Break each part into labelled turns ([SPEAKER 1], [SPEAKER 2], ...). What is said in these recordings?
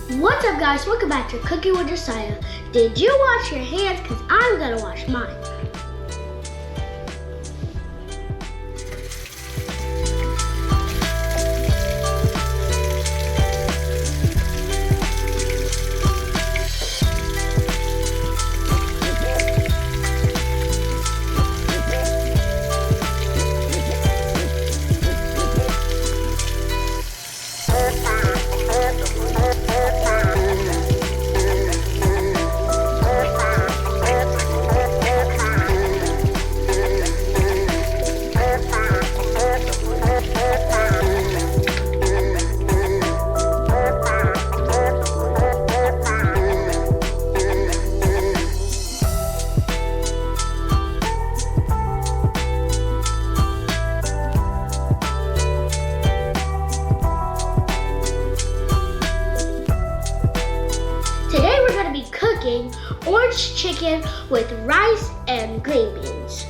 [SPEAKER 1] What's up, guys? Welcome back to Cooking with Josiah. Did you wash your hands? Because I'm gonna wash mine. Today we're going to be cooking orange chicken with rice and green beans.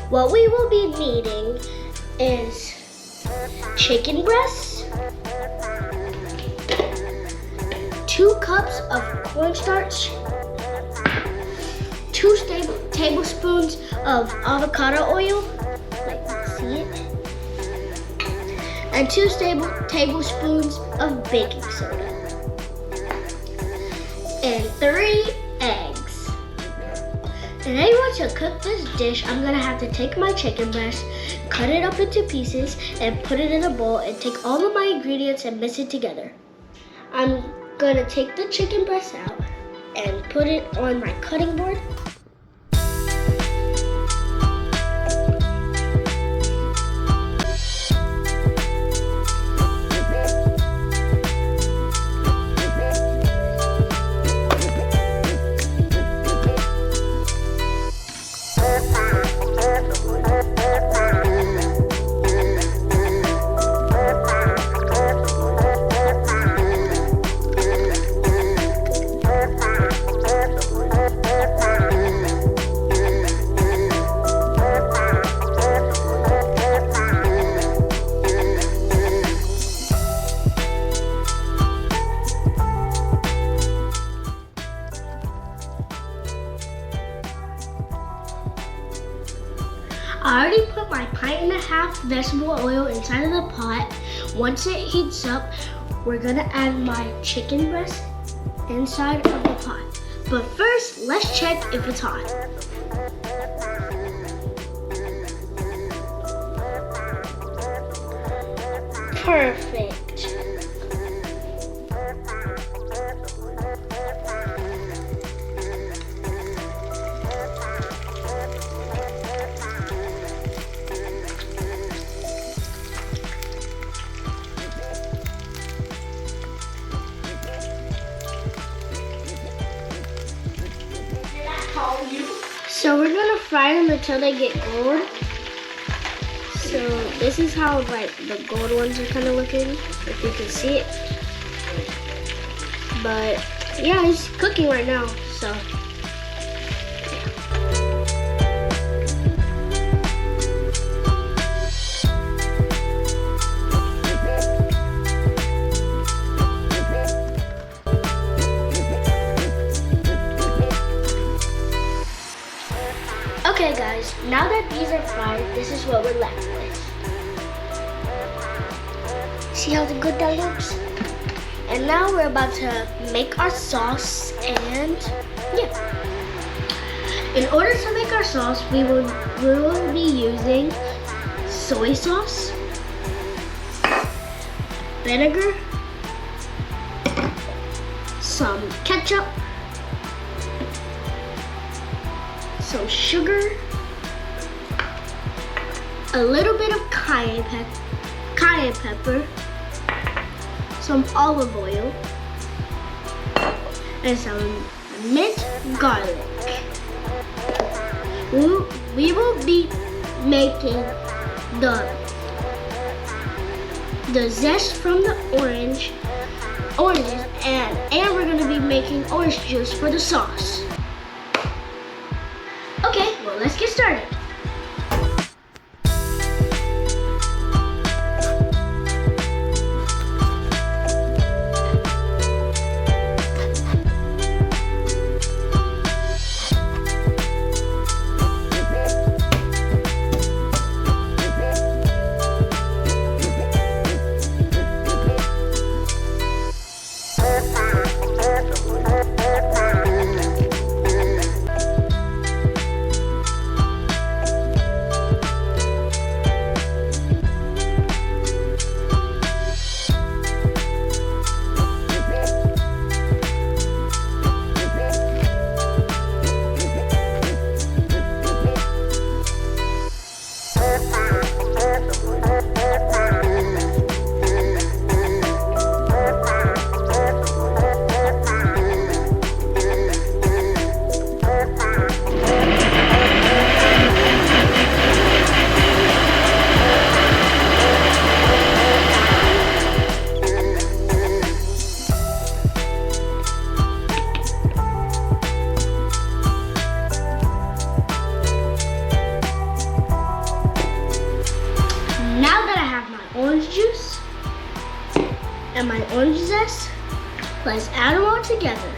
[SPEAKER 1] What we will be needing is chicken breasts, 2 cups of cornstarch, 2 tablespoons of avocado oil, see it, and 2 tablespoons of baking soda. And 3 eggs. And anyway, to cook this dish, I'm gonna have to take my chicken breast, cut it up into pieces, and put it in a bowl and take all of my ingredients and mix it together. I'm gonna take the chicken breast out and put it on my cutting board. I already put my 1.5 pints vegetable oil inside of the pot. Once it heats up, we're gonna add my chicken breast inside of the pot. But first, let's check if it's hot. Perfect. So we're gonna fry them until they get gold. So this is how the gold ones are kind of looking, if you can see it. But yeah, it's cooking right now, so. Okay guys, now that these are fried, this is what we're left with. See how good that looks? And now we're about to make our sauce, and yeah. In order to make our sauce, we will be using soy sauce, vinegar, some ketchup, some sugar, a little bit of cayenne pepper, some olive oil, and some minced garlic. We will be making the zest from the oranges, and we're going to be making orange juice for the sauce. Okay, well, let's get started. orange zest. Let's add them all together.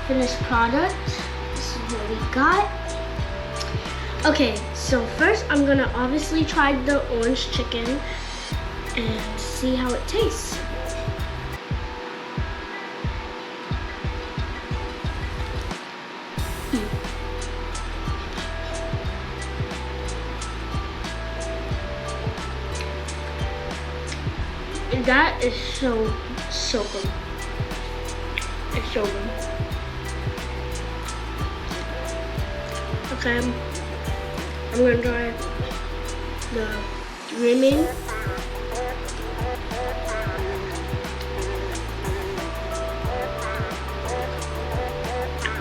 [SPEAKER 1] Finished product. This is what we got. Okay, so first I'm gonna obviously try the orange chicken and see how it tastes. That is so good. It's so good. Okay, I'm gonna try the remaining.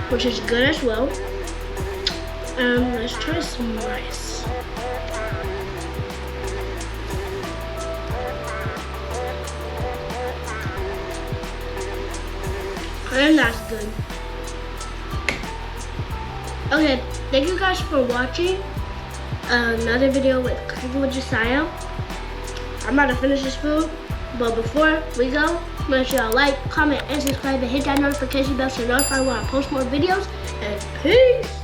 [SPEAKER 1] Which is good as well. Let's try some rice. And that's good. Okay. thank you guys for watching another video with Cooking with Josiah. I'm about to finish this food, but before we go, make sure y'all like, comment, and subscribe, and hit that notification bell so you're notified when I post more videos. And peace.